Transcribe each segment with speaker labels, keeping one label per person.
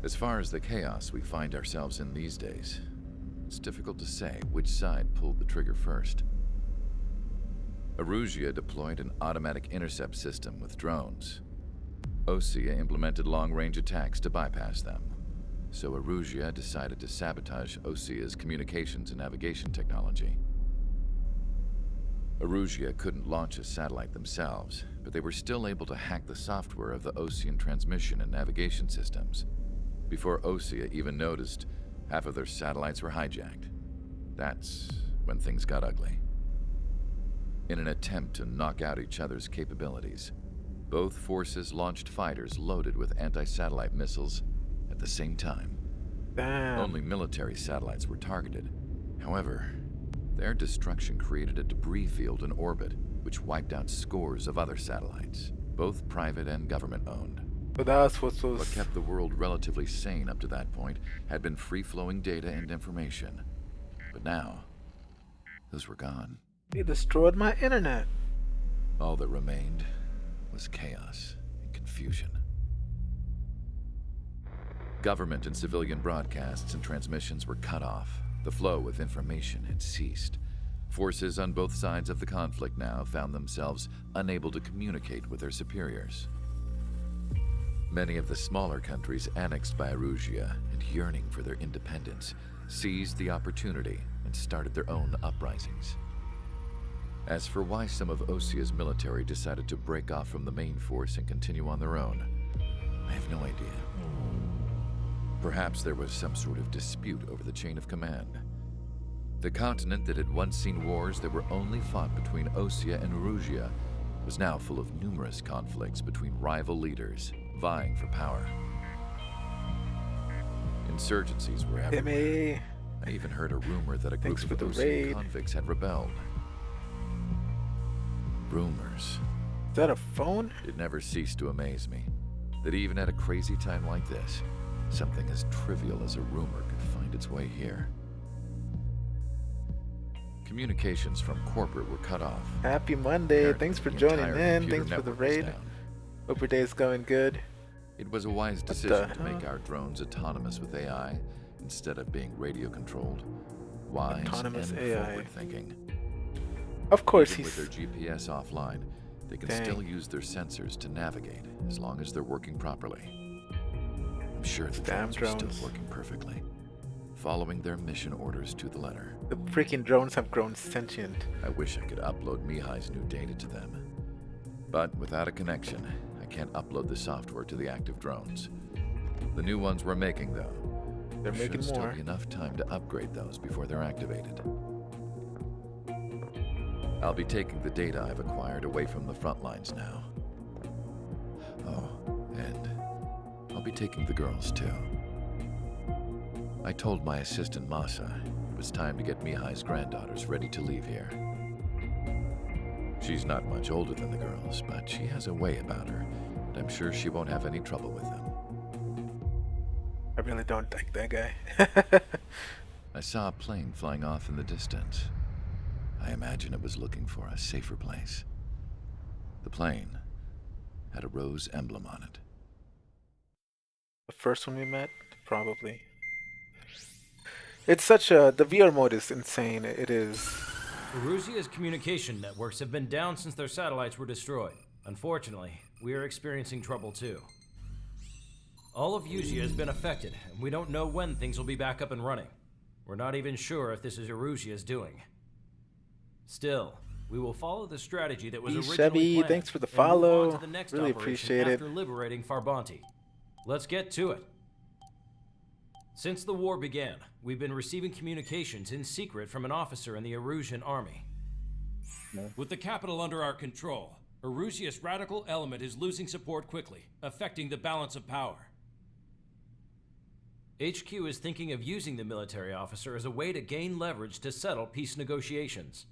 Speaker 1: As far as the chaos we find ourselves in these days, it's difficult to say which side pulled the trigger first. EVGA deployed an automatic intercept system with drones. OSIA implemented long-range attacks to bypass them. So EVGA decided to sabotage OSIA's communications and navigation technology. EVGA couldn't launch a satellite themselves, but they were still able to hack the software of the Osean transmission and navigation systems. Before OSIA even noticed, half of their satellites were hijacked. That's when things got ugly. In an attempt to knock out each other's capabilities, both forces launched fighters loaded with anti-satellite missiles at the same time.
Speaker 2: Damn.
Speaker 1: Only military satellites were targeted. However, their destruction created a debris field in orbit, which wiped out scores of other satellites, both private and government-owned.
Speaker 2: But that's what was...
Speaker 1: What kept the world relatively sane up to that point had been free-flowing data and information. But now, those were gone.
Speaker 2: They destroyed my internet.
Speaker 1: All that remained was chaos and confusion. Government and civilian broadcasts and transmissions were cut off. The flow of information had ceased. Forces on both sides of the conflict now found themselves unable to communicate with their superiors. Many of the smaller countries annexed by EVGA and yearning for their independence seized the opportunity and started their own uprisings. As for why some of OSIA's military decided to break off from the main force and continue on their own, I have no idea. Perhaps there was some sort of dispute over the chain of command. The continent that had once seen wars that were only fought between OSIA and EVGA was now full of numerous conflicts between rival leaders vying for power. Insurgencies were everywhere.
Speaker 2: Timmy.
Speaker 1: I even heard a rumor that a group
Speaker 2: Thanks
Speaker 1: of
Speaker 2: for the
Speaker 1: OSIA
Speaker 2: raid.
Speaker 1: convicts had rebelled. Rumors.
Speaker 2: Is that a phone?
Speaker 1: It never ceased to amaze me that even at a crazy time like this, something as trivial as a rumor could find its way here. Communications from corporate were cut off.
Speaker 2: Happy Monday.
Speaker 1: Apparently,
Speaker 2: Thanks for
Speaker 1: the
Speaker 2: joining
Speaker 1: entire
Speaker 2: in.
Speaker 1: computer
Speaker 2: Thanks for the
Speaker 1: network was
Speaker 2: raid.
Speaker 1: down.
Speaker 2: Hope your day's going good.
Speaker 1: It was a wise
Speaker 2: the
Speaker 1: decision to make
Speaker 2: hell?
Speaker 1: our drones autonomous with AI instead of being radio controlled. Wise
Speaker 2: Autonomous
Speaker 1: and
Speaker 2: AI.
Speaker 1: forward thinking.
Speaker 2: Of course
Speaker 1: Even
Speaker 2: he's...
Speaker 1: with their GPS offline, they can
Speaker 2: Dang.
Speaker 1: still use their sensors to navigate as long as they're working properly. I'm sure the
Speaker 2: Damn
Speaker 1: drones are
Speaker 2: drones.
Speaker 1: still working perfectly, following their mission orders to the letter.
Speaker 2: The freaking drones have grown sentient.
Speaker 1: I wish I could upload Mihai's new data to them. But without a connection, I can't upload the software to the active drones. The new ones we're making, though,
Speaker 2: They're making
Speaker 1: should
Speaker 2: more.
Speaker 1: still be enough time to upgrade those before they're activated. I'll be taking the data I've acquired away from the front lines now. Oh, and I'll be taking the girls, too. I told my assistant Masa it was time to get Mihai's granddaughters ready to leave here. She's not much older than the girls, but she has a way about her, and I'm sure she won't have any trouble with them.
Speaker 2: I really don't like that guy.
Speaker 1: I saw a plane flying off in the distance. I imagine it was looking for a safer place. The plane had a rose emblem on it.
Speaker 2: The first one we met? Probably. It's such a... The VR mode is insane. It is.
Speaker 3: EVGA's communication networks have been down since their satellites were destroyed. Unfortunately, we are experiencing trouble too. All of EVGA has been affected, and we don't know when things will be back up and running. We're not even sure if this is EVGA's doing. Still, we will follow the strategy that was
Speaker 2: Hey,
Speaker 3: originally
Speaker 2: Chevy,
Speaker 3: planned.
Speaker 2: thanks for the
Speaker 3: and move on
Speaker 2: follow.
Speaker 3: to the next
Speaker 2: Really
Speaker 3: operation
Speaker 2: appreciate it.
Speaker 3: after liberating Farbanti. Let's get to it. Since the war began, we've been receiving communications in secret from an officer in the Erusian army. With the capital under our control, Erusia's radical element is losing support quickly, affecting the balance of power. HQ is thinking of using the military officer as a way to gain leverage to settle peace negotiations.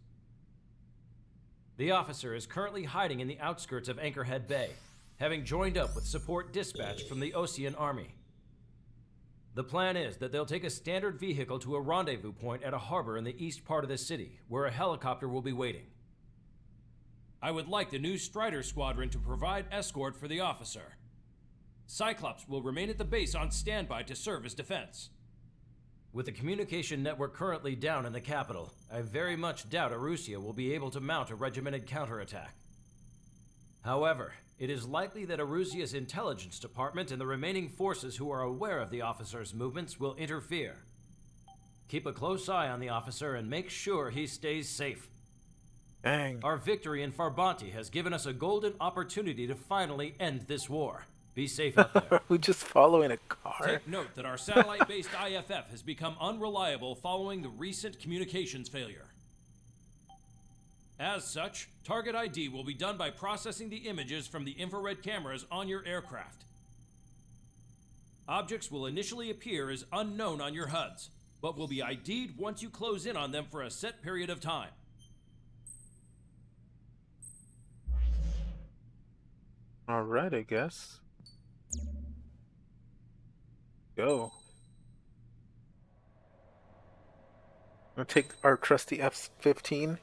Speaker 3: The officer is currently hiding in the outskirts of Anchorhead Bay, having joined up with support dispatched from the Osean army. The plan is that they'll take a standard vehicle to a rendezvous point at a harbor in the east part of the city, where a helicopter will be waiting. I would like the new Strider Squadron to provide escort for the officer. Cyclops will remain at the base on standby to serve as defense. With the communication network currently down in the capital, I very much doubt Arusea will be able to mount a regimented counterattack. However, it is likely that Arusea's intelligence department and the remaining forces who are aware of the officer's movements will interfere. Keep a close eye on the officer and make sure he stays safe.
Speaker 2: Dang.
Speaker 3: Our victory in Farbanti has given us a golden opportunity to finally end this war. Be safe out there.
Speaker 2: We're just following a car.
Speaker 3: Take note that our satellite-based IFF has become unreliable following the recent communications failure. As such, target ID will be done by processing the images from the infrared cameras on your aircraft. Objects will initially appear as unknown on your HUDs, but will be ID'd once you close in on them for a set period of time.
Speaker 2: Alright, I guess. Go. I'll take our trusty F-15.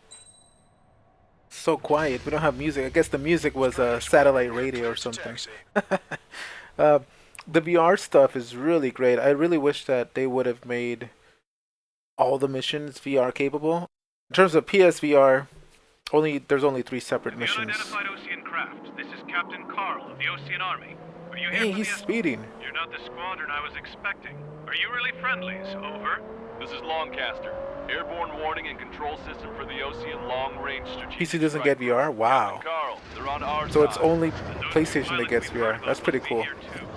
Speaker 2: So quiet. We don't have music. I guess the music was a satellite radio or something. The VR stuff is really great. I really wish that they would have made all the missions VR capable. In terms of PSVR, there's only 3 separate missions.
Speaker 4: Unidentified Ocean craft. This is Captain Carl of the Ocean Army. Are you here
Speaker 2: Hey,
Speaker 4: from
Speaker 2: he's
Speaker 4: the
Speaker 2: speeding.
Speaker 4: You're not the squadron I was expecting. Are you really friendlies? Over.
Speaker 5: This is Longcaster. Airborne warning and control system for the Ocean long-range strategic
Speaker 2: PC doesn't
Speaker 5: strike
Speaker 2: get VR? Wow.
Speaker 5: Carl, they're on our
Speaker 2: So it's
Speaker 5: side.
Speaker 2: only
Speaker 4: And those
Speaker 2: PlayStation that
Speaker 4: pilots
Speaker 2: gets
Speaker 4: we've heard
Speaker 2: VR.
Speaker 4: about
Speaker 2: That's pretty
Speaker 4: must be
Speaker 2: cool.
Speaker 4: here too.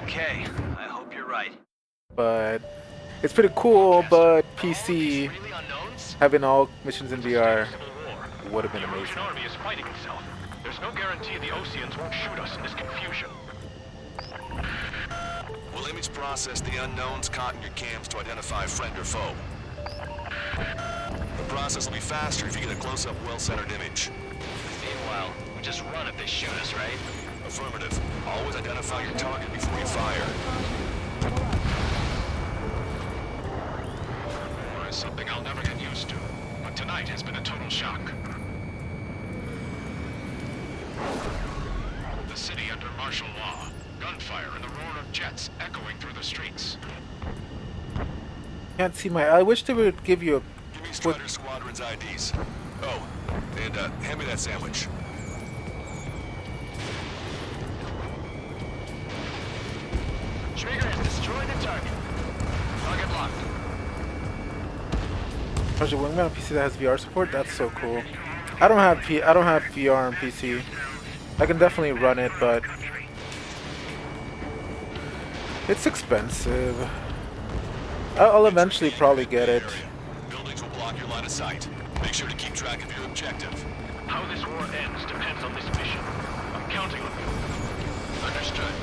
Speaker 6: Okay, I hope you're right.
Speaker 2: But it's pretty cool, but PC
Speaker 6: Really unknowns?
Speaker 2: having all missions in VR
Speaker 4: Civil War.
Speaker 2: would have been
Speaker 4: The
Speaker 2: amazing.
Speaker 4: Ocean Army is fighting itself. There's no guarantee the Oceans won't shoot us in this confusion.
Speaker 6: We'll image process the unknowns caught in your cams to identify friend or foe. The process will be faster if you get a close-up, well-centered image. Meanwhile, we just run if they shoot us, right? Affirmative. Always identify your target before you fire.
Speaker 4: It's something I'll never get used to, but tonight has been a total shock. The city under martial law, gunfire and the roar of jets echoing through the streets.
Speaker 2: Can't see my. I wish they would give you a.
Speaker 6: Give me Strider Squadron's IDs. Oh, and hand me that sandwich.
Speaker 4: Trigger has destroyed the target. Target locked.
Speaker 2: There's a wingman on PC that has VR support. That's so cool. I don't have VR on PC. I can definitely run it, but it's expensive. I'll eventually probably get it.
Speaker 6: Buildings will block your line of sight. Make sure to keep track of your objective.
Speaker 4: How this war ends depends on this mission. I'm counting on you. Understood.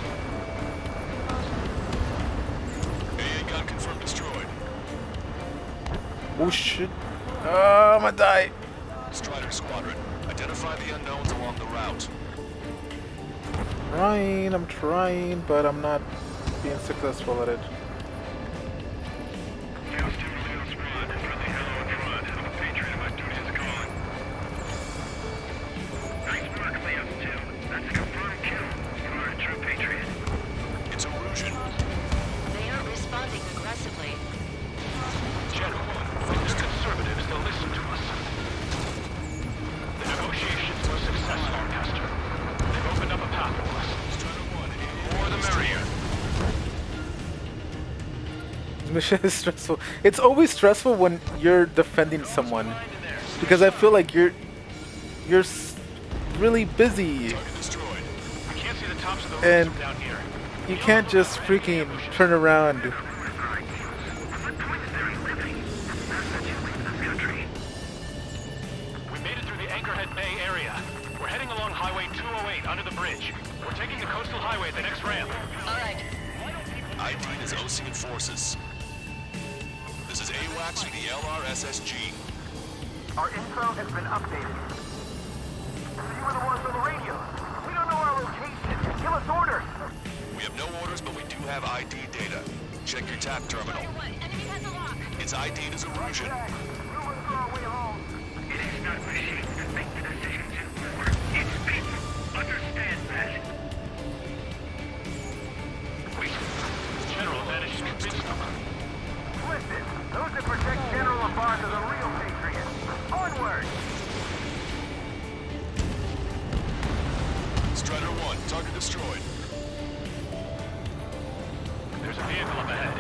Speaker 6: AA gun confirmed destroyed.
Speaker 2: Oh shit! I'm gonna die.
Speaker 6: Strider Squadron, identify the unknowns along the route.
Speaker 2: I'm trying, but I'm not being successful at it.
Speaker 6: It's a Rougeon.
Speaker 7: They are responding aggressively.
Speaker 4: General, the conservatives, they'll listen to us. The negotiations were successful, Pastor. They've opened up a path for us. More the merrier.
Speaker 2: This mission is stressful. It's always stressful when you're defending someone, because I feel like you're really busy,
Speaker 6: Target destroyed.
Speaker 4: I can't see the tops of the roofs
Speaker 2: and
Speaker 4: from down here.
Speaker 2: you can't just freaking turn around.
Speaker 4: We made it through the Anchorhead Bay area. We're heading along Highway 208 under the bridge. We're taking the coastal highway at the next ramp.
Speaker 7: All right.
Speaker 6: ID is Ocean Forces. This is AWACS for the LRSSG.
Speaker 4: Our info has been updated. You were the ones on the radio. We don't know our location. Give us orders.
Speaker 6: We have no orders, but we do have ID data. Check your TAP terminal.
Speaker 7: Enemy has a lock.
Speaker 6: It's ID'd as a Rougeon.
Speaker 4: We'll run through our way home.
Speaker 8: It is not machines that make the decisions in war. It's people. Understand that. alert.
Speaker 6: Strider 1, target destroyed.
Speaker 4: There's a vehicle up ahead.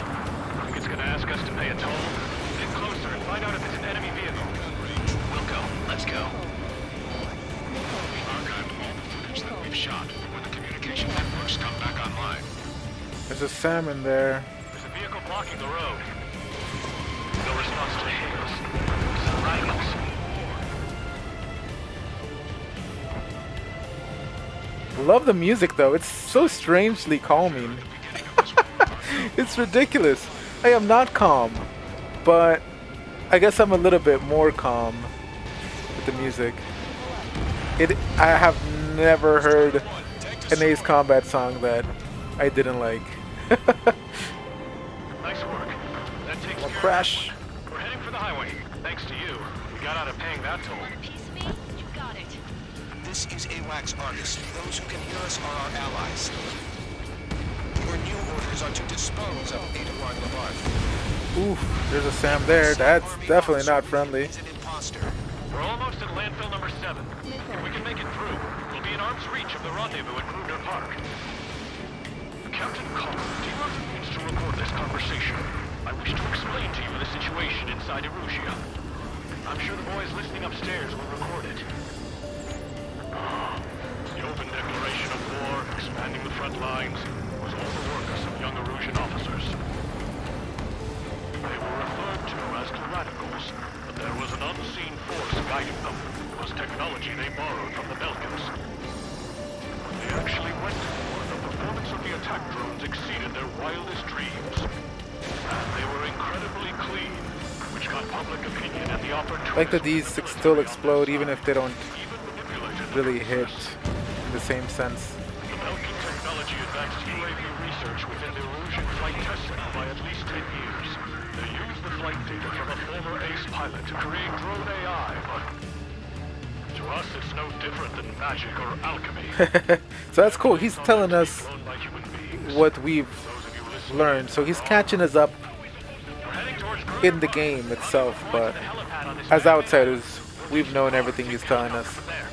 Speaker 4: Think it's gonna ask us to pay a toll? Get closer and find out if it's an enemy vehicle.
Speaker 6: We'll go. Let's go. We archived all the footage that we've shot when the communication networks come back online.
Speaker 2: There's a salmon there.
Speaker 4: There's a vehicle blocking the road. No response to hails. Some rifles.
Speaker 2: Love the music though. It's so strangely calming. It's ridiculous. I am not calm, but I guess I'm a little bit more calm with the music. I have never heard an Ace Combat song that I didn't like.
Speaker 4: Nice work. That takes care of
Speaker 2: Crash.
Speaker 4: that one. We're heading for the highway. Thanks to you, we got out of paying that toll.
Speaker 7: Want a piece of me? You got it.
Speaker 6: This is AWACS Argus. Those who can hear us are our allies. Your new orders are to dispose of Adewar Lamar.
Speaker 2: Oof, there's a Sam there. That's definitely not friendly.
Speaker 6: He's an imposter.
Speaker 4: We're almost at landfill number 7. If we can make it through, we'll be in arm's reach of the rendezvous at Kruger Park. Captain Carl, do you have the means to record this conversation? I wish to explain to you the situation inside EVGA. I'm sure the boys listening upstairs will record it. The open declaration of war, expanding the front lines, was all the work of some young Erusian officers. They were referred to as the radicals, but there was an unseen force guiding them. It was technology they borrowed from the Belkans. When they actually went to war, the performance of the attack drones exceeded their wildest dreams. And they were incredibly clean, which got public opinion and the opportunity.
Speaker 2: Like that these still explode even if they don't really hit in the same sense.
Speaker 4: The Belkan technology advanced UAV research within the Erusian flight test center by at least 10 years. They used the flight data from a former ace pilot to create drone AI, but to us it's no different than magic or alchemy.
Speaker 2: So that's cool. He's telling us
Speaker 4: Grown by human beings.
Speaker 2: what we've
Speaker 4: Those of you listening,
Speaker 2: learned. So he's catching us up
Speaker 4: we're heading towards Kruger
Speaker 2: in the
Speaker 4: Park.
Speaker 2: game itself, but
Speaker 4: The helipad on this
Speaker 2: as
Speaker 4: map.
Speaker 2: outsiders, we've known everything he's telling us.
Speaker 4: From there.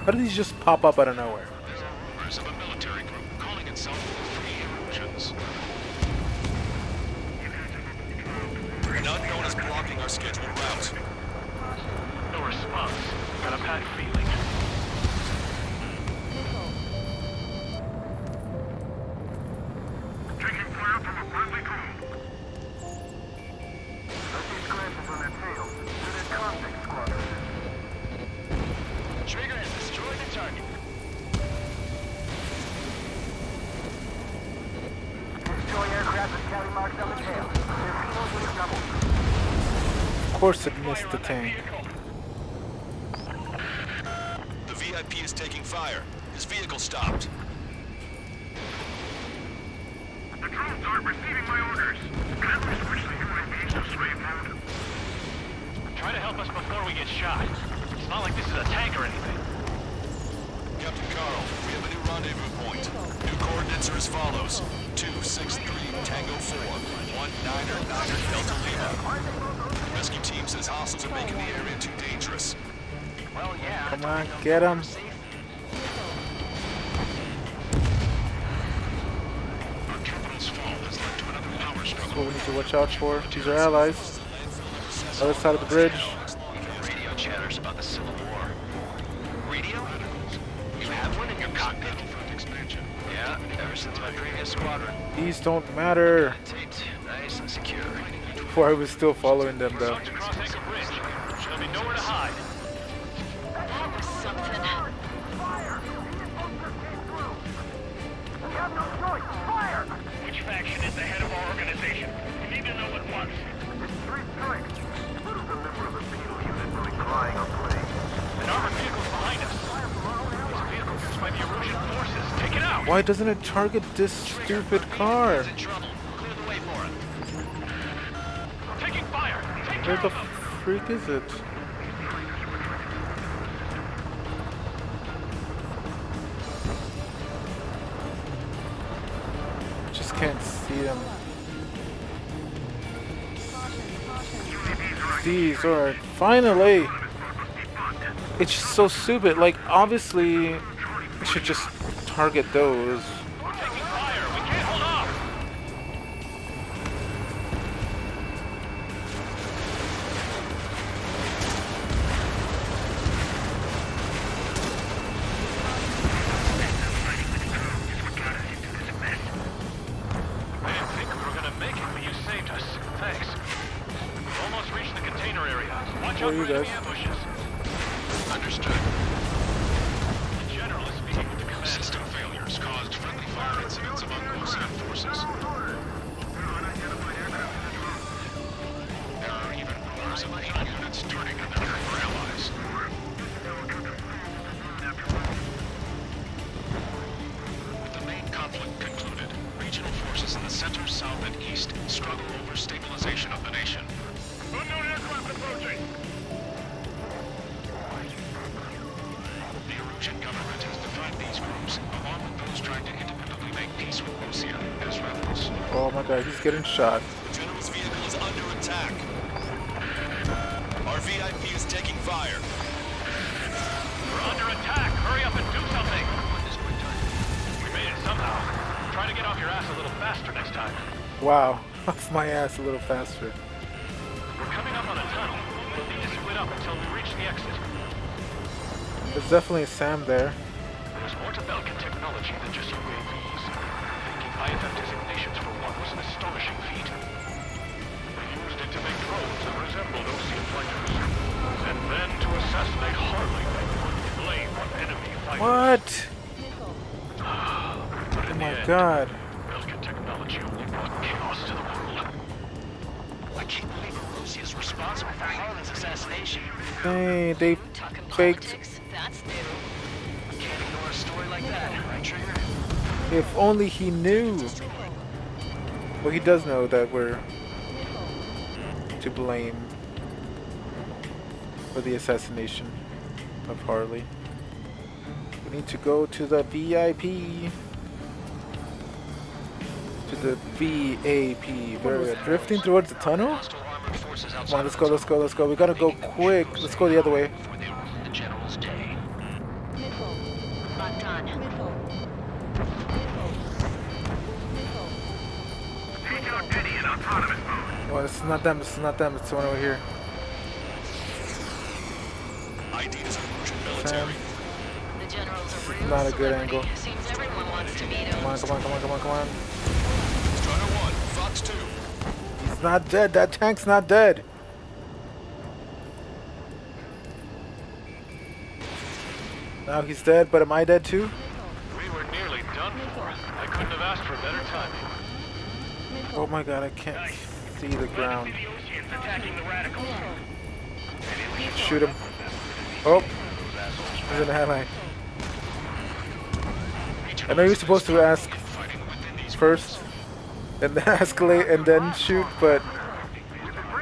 Speaker 2: How do these just pop up out of nowhere?
Speaker 6: There are rumors of a military group calling itself the Free Erusians. An unknown is blocking our scheduled route.
Speaker 4: No response. Got a bad feeling.
Speaker 8: Taking fire from a friendly drone. I see scratches on their tails. They're the convict squadron.
Speaker 6: Trigger has destroyed the target.
Speaker 8: Destroy aircraft with tally marks on the tail. Their payload will be doubled.
Speaker 2: Of course it missed the tank.
Speaker 6: The VIP is taking fire. His vehicle stopped.
Speaker 8: The drones aren't receiving my orders. Can we switch the UAVs to slave mode?
Speaker 4: Try to help us before we get shot. It's not like this is a tank or anything.
Speaker 6: Captain Carl, we have a new rendezvous point. New coordinates are as follows. 263 Tango 4, 199er Delta Lima. Rescue team says hostiles are making the area too dangerous.
Speaker 8: Well, yeah.
Speaker 2: Come on, get him.
Speaker 6: Our capital's fall has led to another power
Speaker 2: That's
Speaker 6: struggle.
Speaker 2: what we need to watch out for. These are allies. Other side of the bridge.
Speaker 6: Radio chatters about the Civil War. Radio? You have one in your cockpit? Yeah, ever since my previous squadron.
Speaker 2: These don't matter.
Speaker 6: Taped, nice and secure.
Speaker 2: Before I was still following them though.
Speaker 4: About to cross Anchor Bridge. There'll be nowhere to hide.
Speaker 7: That was something.
Speaker 8: We have no choice. Fire!
Speaker 4: Which faction is the head of our organization? We need to know at once.
Speaker 8: It's three strikes. Who's the member of the penal unit really crying or playing?
Speaker 4: An armored vehicle's behind us. This vehicle used by the Erusian forces. Take it out!
Speaker 2: Why doesn't it target this stupid car?
Speaker 6: In trouble. Clear the way for him.
Speaker 4: Taking fire! Take
Speaker 2: Where
Speaker 4: care
Speaker 2: the
Speaker 4: of them!
Speaker 2: freak is it? can't see them. These are finally. It's just so stupid. Like, obviously, it should just target those.
Speaker 4: We're taking fire. We can't hold off. I didn't think we were gonna make it, but you saved us. Thanks. We've almost reached the container area. Watch
Speaker 2: Where
Speaker 4: out
Speaker 2: are you
Speaker 4: for enemy
Speaker 2: guys?
Speaker 4: ambushes.
Speaker 6: Understood.
Speaker 4: The general is speaking with the command.
Speaker 6: System failures caused friendly fire incidents among Corsair forces. There are even rumors of enemy units turning on their former allies. With the main conflict concluded, regional forces in the center, south, and east struggle over stabilization of the nation.
Speaker 8: Unknown aircraft approaching.
Speaker 6: The Erusian government has defined these groups, along with those trying to independently make peace with Osia, as rebels.
Speaker 2: Oh my god, he's getting shot.
Speaker 6: The General's vehicle is under attack. Our VIP is taking fire.
Speaker 4: We're under attack. Hurry up and do something. We made it somehow. Try to get off your ass a little faster next time.
Speaker 2: Wow, off my ass a little faster.
Speaker 4: We're coming up on a tunnel. We'll need to split up until we reach the exit.
Speaker 2: There's definitely Sam there.
Speaker 4: There's more to Belkin technology than just UAVs. Thinking IFF designations for one was an astonishing feat. They used it to make drones that resembled Osean fighters. And then to assassinate Harley by putting blame on enemy fighters.
Speaker 2: What?
Speaker 4: But
Speaker 2: Oh
Speaker 4: in the
Speaker 2: my
Speaker 4: end,
Speaker 2: god.
Speaker 4: Belkin technology only brought chaos to the world.
Speaker 6: I can't believe Erusia is responsible for Harlan's assassination.
Speaker 2: Hey, they
Speaker 7: Talking
Speaker 2: faked.
Speaker 7: politics? That's new.
Speaker 6: Can't ignore a story like that, right, Trigger?
Speaker 2: If only he knew. Well, he does know that we're to blame for the assassination of Harley. We need to go to the VIP. To the VAP. We're drifting towards the tunnel?
Speaker 6: Hostile armored forces
Speaker 2: Come
Speaker 6: outside
Speaker 2: on, let's go, let's go, let's go. We gotta go quick. Let's go the other way.
Speaker 6: for the General's day.
Speaker 7: Not done.
Speaker 8: Take out Eddie in autonomous mode.
Speaker 2: Well, it's not them, it's not them, it's the one over here.
Speaker 6: ID is Erusian
Speaker 2: Sam.
Speaker 6: military.
Speaker 7: The general's a real
Speaker 2: Not a good
Speaker 7: celebrity.
Speaker 2: angle.
Speaker 7: Seems everyone wants to meet him.
Speaker 2: Come on, come on, come on, come on, come on.
Speaker 6: Strider 1, Fox 2.
Speaker 2: He's not dead, that tank's not dead. Now he's dead, but am I dead too?
Speaker 4: We were nearly done for. I couldn't have asked for better timing.
Speaker 2: Oh my god, I can't see the ground.
Speaker 8: The Oceans attacking the radicals.
Speaker 2: Shoot him. Oh, he's an ally. I know you're supposed to ask first, and then escalate, and then shoot, but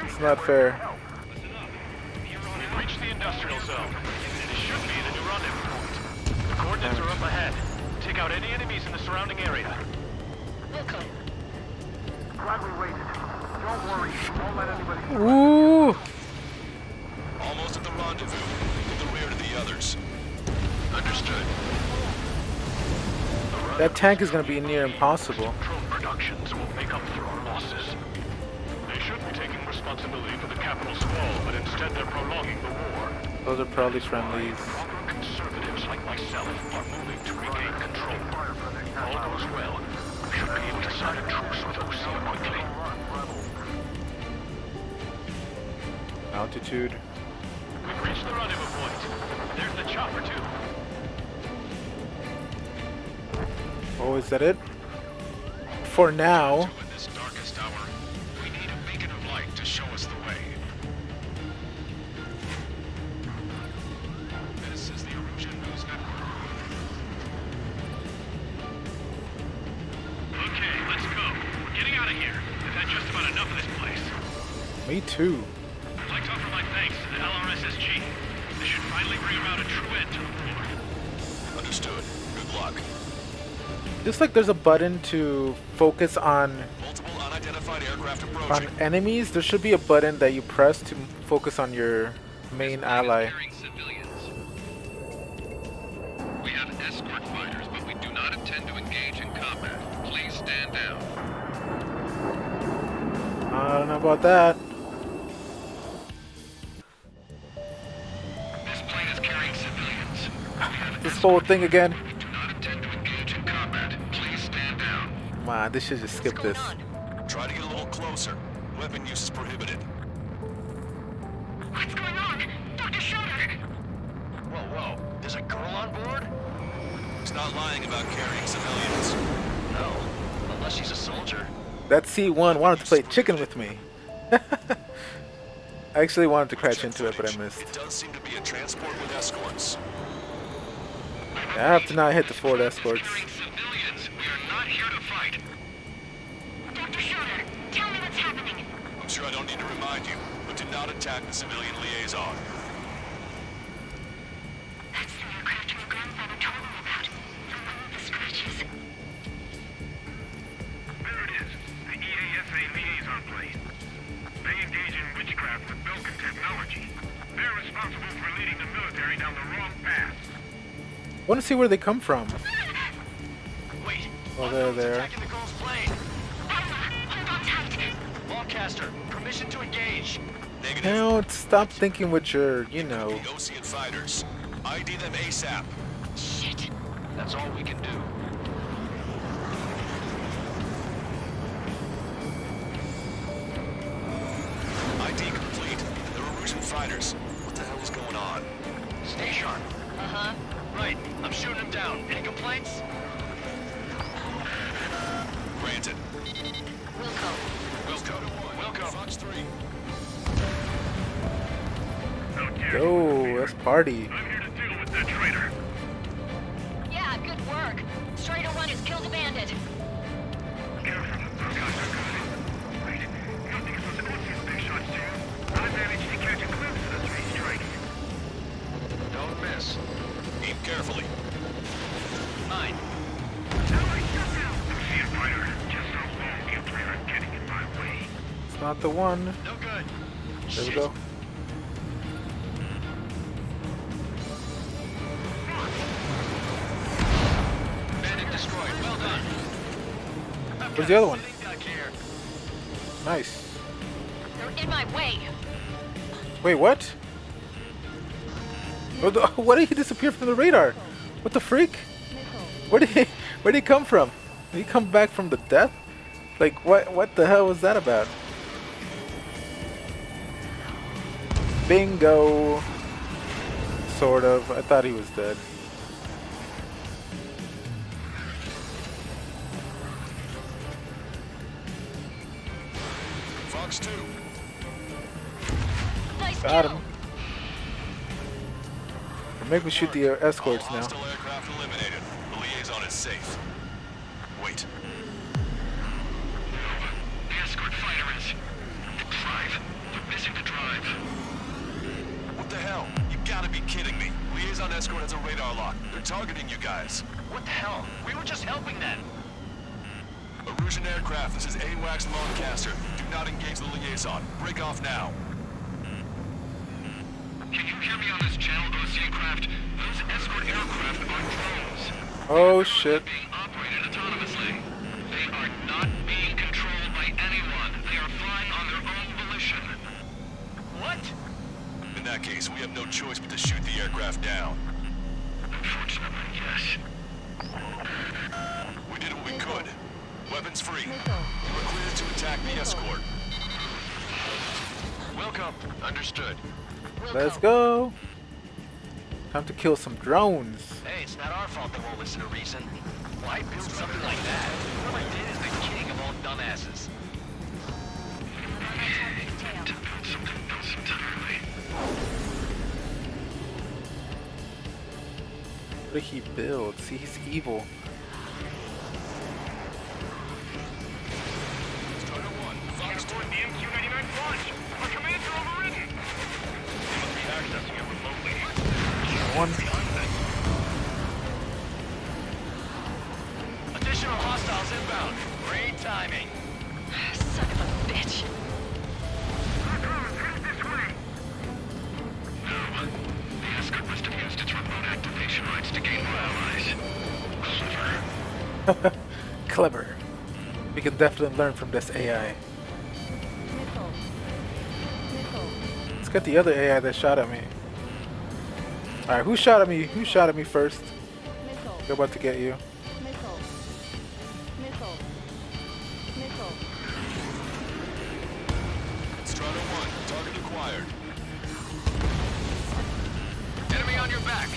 Speaker 2: it's not fair.
Speaker 4: We've reached the industrial zone. This should be the new rendezvous point. The coordinates are up ahead. Take out any enemies in the surrounding area.
Speaker 8: Glad we waited. Don't worry. Won't let anybody.
Speaker 2: Ooh!
Speaker 6: Almost at the rendezvous, in the rear of the others. Understood.
Speaker 2: That tank is gonna be near impossible.
Speaker 4: Drone productions will make up for our losses. They should be taking responsibility for the capital's fall, but instead they're prolonging the war.
Speaker 2: Those are probably friendlies.
Speaker 4: Proper conservatives like myself are moving to regain control. If all goes well, we should be able to sign a truce with Osia quickly.
Speaker 2: Altitude.
Speaker 4: We've reached the rendezvous point. There's the chopper, too.
Speaker 2: Oh, is that it? For now.
Speaker 6: In this darkest hour, we need a beacon of light to show us the way. This is the Erusian News Network.
Speaker 4: Okay, let's go. We're getting out of here. I've had just about enough of this place.
Speaker 2: Me too.
Speaker 4: I'd like to offer my thanks to the LRSSG. This should finally bring about a true end to the war.
Speaker 6: Understood. Good luck.
Speaker 2: Looks like there's a button to focus on
Speaker 6: Multiple unidentified aircraft approaching.
Speaker 2: enemies. There should be a button that you press to focus on your main ally.
Speaker 5: We have escort fighters, but we do not intend to engage in combat. Please stand down.
Speaker 2: I don't know about that.
Speaker 5: This plane is carrying civilians.
Speaker 2: This whole thing again.
Speaker 5: We do not intend to engage in combat. Please stand down.
Speaker 2: Come on, this should just skip this.
Speaker 6: Try to get a little closer. Weapon use is prohibited.
Speaker 8: What's going on? Dr. Schroeder!
Speaker 4: Whoa. There's a girl on board?
Speaker 6: He's not lying about carrying civilians.
Speaker 4: No. Unless she's a soldier.
Speaker 2: That C1 wanted to play chicken with me. I actually wanted to crash into it, but I missed.
Speaker 6: It does seem to be a transport with escorts.
Speaker 2: I have to not hit the Ford escorts.
Speaker 5: Carrying civilians. We are not here to fight.
Speaker 8: Dr. Schroeder, tell me what's happening.
Speaker 6: I'm sure I don't need to remind you, but do not attack the civilian liaison.
Speaker 8: That's the aircraft your grandfather told me about. From one of the scratches.
Speaker 9: There it is, the EASA liaison plane. They engage in witchcraft with Belkin technology. They're responsible for leading the military down the wrong path.
Speaker 2: I want to see where they come from.
Speaker 4: Wait.
Speaker 2: Oh, they're there.
Speaker 4: Attacking the girl's plane.
Speaker 8: Hold on tight.
Speaker 4: Longcaster, permission to engage.
Speaker 6: Negative.
Speaker 2: Now, stop thinking with your, you know.
Speaker 6: The Ocean fighters. ID them ASAP.
Speaker 8: Shit.
Speaker 4: That's all we can do.
Speaker 6: ID complete. They're Erusian fighters. What the hell is going on?
Speaker 4: Stay sharp.
Speaker 7: Uh-huh.
Speaker 4: Right. I'm shooting him down. Any complaints?
Speaker 6: Granted.
Speaker 7: Wilco.
Speaker 6: Wilco. Fox 3.
Speaker 9: Out here.
Speaker 2: Go, let's party.
Speaker 9: I'm here to deal with that traitor.
Speaker 7: Yeah, good work. Strider 1 has killed a bandit.
Speaker 9: Careful. Wait, you don't think it was Ocean's big shots too? I managed to catch a glimpse of the three strikes.
Speaker 4: Don't miss.
Speaker 6: Aim carefully.
Speaker 4: 9.
Speaker 9: See it, fighter. Just how long do you plan on getting in my way?
Speaker 2: It's not the one.
Speaker 4: No good.
Speaker 2: There we go.
Speaker 4: Bandit destroyed. Well done.
Speaker 2: Where's the other one?
Speaker 4: Back here.
Speaker 2: Nice.
Speaker 7: They're in my way.
Speaker 2: Wait, what? What did he disappear from the radar? What the freak? Where did he come from? Did he come back from the death? Like, what the hell was that about? Bingo. Sort of. I thought he was dead.
Speaker 6: Fox 2.
Speaker 7: Nice
Speaker 2: Got
Speaker 7: kill.
Speaker 2: him. Make me shoot the escorts
Speaker 6: All
Speaker 2: now.
Speaker 6: hostile aircraft eliminated. The liaison is safe. Wait.
Speaker 5: The escort fighter is... the drive. They're missing the drive.
Speaker 6: What the hell? You gotta be kidding me. Liaison escort has a radar lock. They're targeting you guys.
Speaker 4: What the hell? We were just helping them.
Speaker 6: Erusian aircraft, this is AWACS Longcaster. Do not engage the liaison. Break off now.
Speaker 5: Can you hear me on this channel, OC craft? Those escort aircraft are drones.
Speaker 2: Oh shit.
Speaker 5: Being operated autonomously. They are not being controlled by anyone. They are flying on their own volition.
Speaker 4: What?
Speaker 6: In that case, we have no choice but to shoot the aircraft down.
Speaker 5: Unfortunately, yes.
Speaker 6: We did what we could. Weapons free. You are cleared to attack the escort.
Speaker 4: Welcome.
Speaker 5: Understood.
Speaker 2: Let's go. Time to kill some drones.
Speaker 4: Hey, it's not our fault they won't listen to reason. Why build something like that? What I did is the king of all dumbasses.
Speaker 5: To build something else entirely.
Speaker 2: What did he build? See, he's evil.
Speaker 6: Strider 1, Fox 2.
Speaker 9: Aboard the MQ-99 launch. Our commands are overridden. They must be accessing it remotely.
Speaker 2: One.
Speaker 6: Additional hostiles inbound. Great timing.
Speaker 7: Son of a bitch.
Speaker 5: No. The escort must have used its remote activation rights to gain more allies. Clever.
Speaker 2: Clever. We can definitely learn from this AI. Let's get the other AI that shot at me. Alright, who shot at me? Who shot at me first? They're about to get you.
Speaker 6: Strato 1, target acquired.
Speaker 5: Enemy on your back.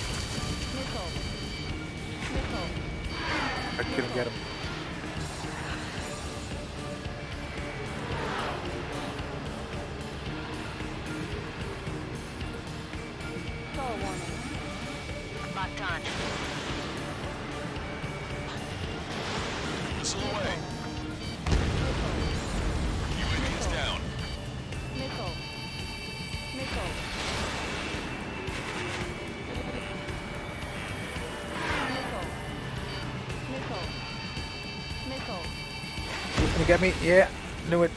Speaker 2: I couldn't get him.
Speaker 7: Locked on.
Speaker 6: Missile away. UAV is down.
Speaker 2: You gonna get me? Yeah, knew it.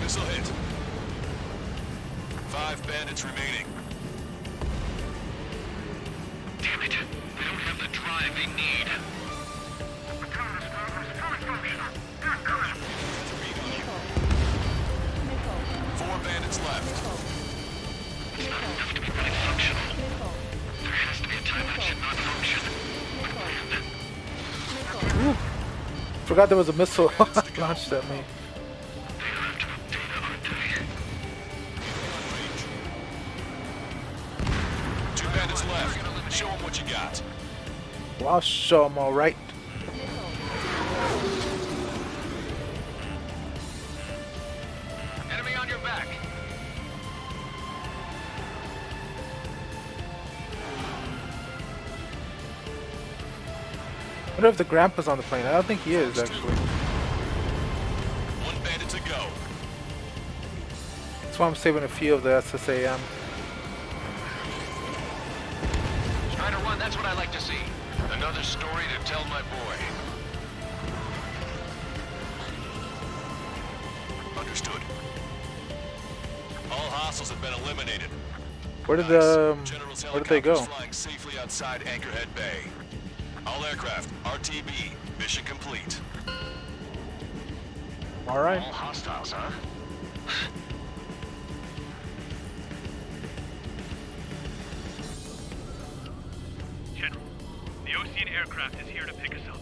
Speaker 6: Missile hit. 5 bandits remaining.
Speaker 5: Damn it. We don't have the drive they need.
Speaker 8: The counter squad is fully functional. Good crap.
Speaker 6: 4 bandits left.
Speaker 5: It's not enough to be really functional. There has to be a time when it should not function.
Speaker 2: Forgot there was a missile launched at me.
Speaker 5: They have to have data, aren't they?
Speaker 6: 2 bandits left. Show them what you got.
Speaker 2: Well, I'll show them alright.
Speaker 5: Enemy on your back.
Speaker 2: I wonder if the grandpa's on the plane. I don't think he is, actually.
Speaker 6: 1 bandit to go.
Speaker 2: That's why I'm saving a few of the SSAM.
Speaker 5: Strider 1, that's what I like to see. Another story to tell my boy.
Speaker 6: Understood. All hostiles have been eliminated.
Speaker 2: Where did
Speaker 6: General's
Speaker 2: where did they go?
Speaker 6: helicopters flying safely outside Anchorhead Bay. All aircraft, RTB, mission complete.
Speaker 2: Alright.
Speaker 5: All hostiles, huh?
Speaker 9: General, the Ocean aircraft is here to pick us up.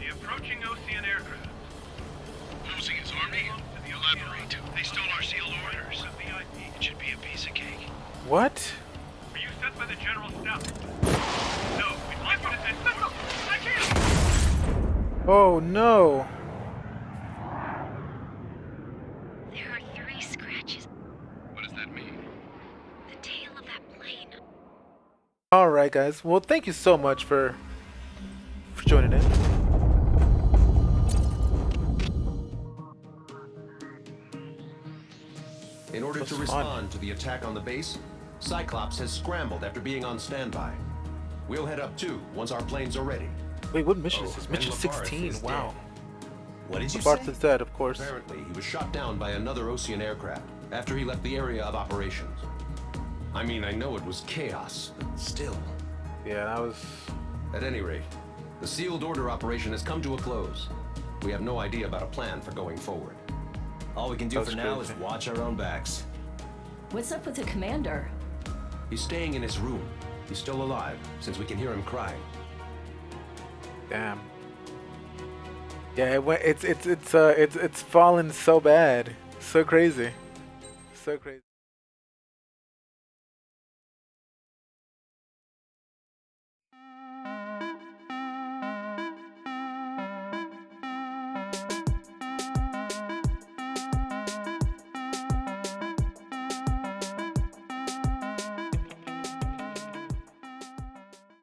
Speaker 9: The approaching Ocean aircraft.
Speaker 5: Losing his army? Elaborate. They stole our sealed orders. It should be a piece of cake.
Speaker 2: What?
Speaker 9: Were you sent by the General Staff? No, we'd like you to send someone. I can't!
Speaker 2: Oh no.
Speaker 7: There are 3 scratches.
Speaker 5: What does that mean?
Speaker 7: The tail of that plane.
Speaker 2: Alright guys. Well, thank you so much for joining in.
Speaker 10: In order to respond to the attack on the base, Cyclops has scrambled after being on standby. We'll head up too once our planes are ready.
Speaker 2: Wait, what mission is this?
Speaker 10: and
Speaker 2: Mission
Speaker 10: Labarth
Speaker 2: 16.
Speaker 10: is
Speaker 2: Wow.
Speaker 10: dead. What did you
Speaker 2: Labarth
Speaker 10: say?
Speaker 2: is dead, of course.
Speaker 10: Apparently, he was shot down by another Ocean aircraft after he left the area of operations. I mean, I know it was chaos, but still.
Speaker 2: Yeah, that was.
Speaker 10: At any rate, the sealed order operation has come to a close. We have no idea about a plan for going forward.
Speaker 3: All we can do
Speaker 2: That's
Speaker 3: for now
Speaker 2: crazy.
Speaker 3: is watch our own backs.
Speaker 11: What's up with the commander?
Speaker 10: He's staying in his room. He's still alive, since we can hear him crying.
Speaker 2: Damn. Yeah, it went, it's fallen so bad. So crazy. So crazy.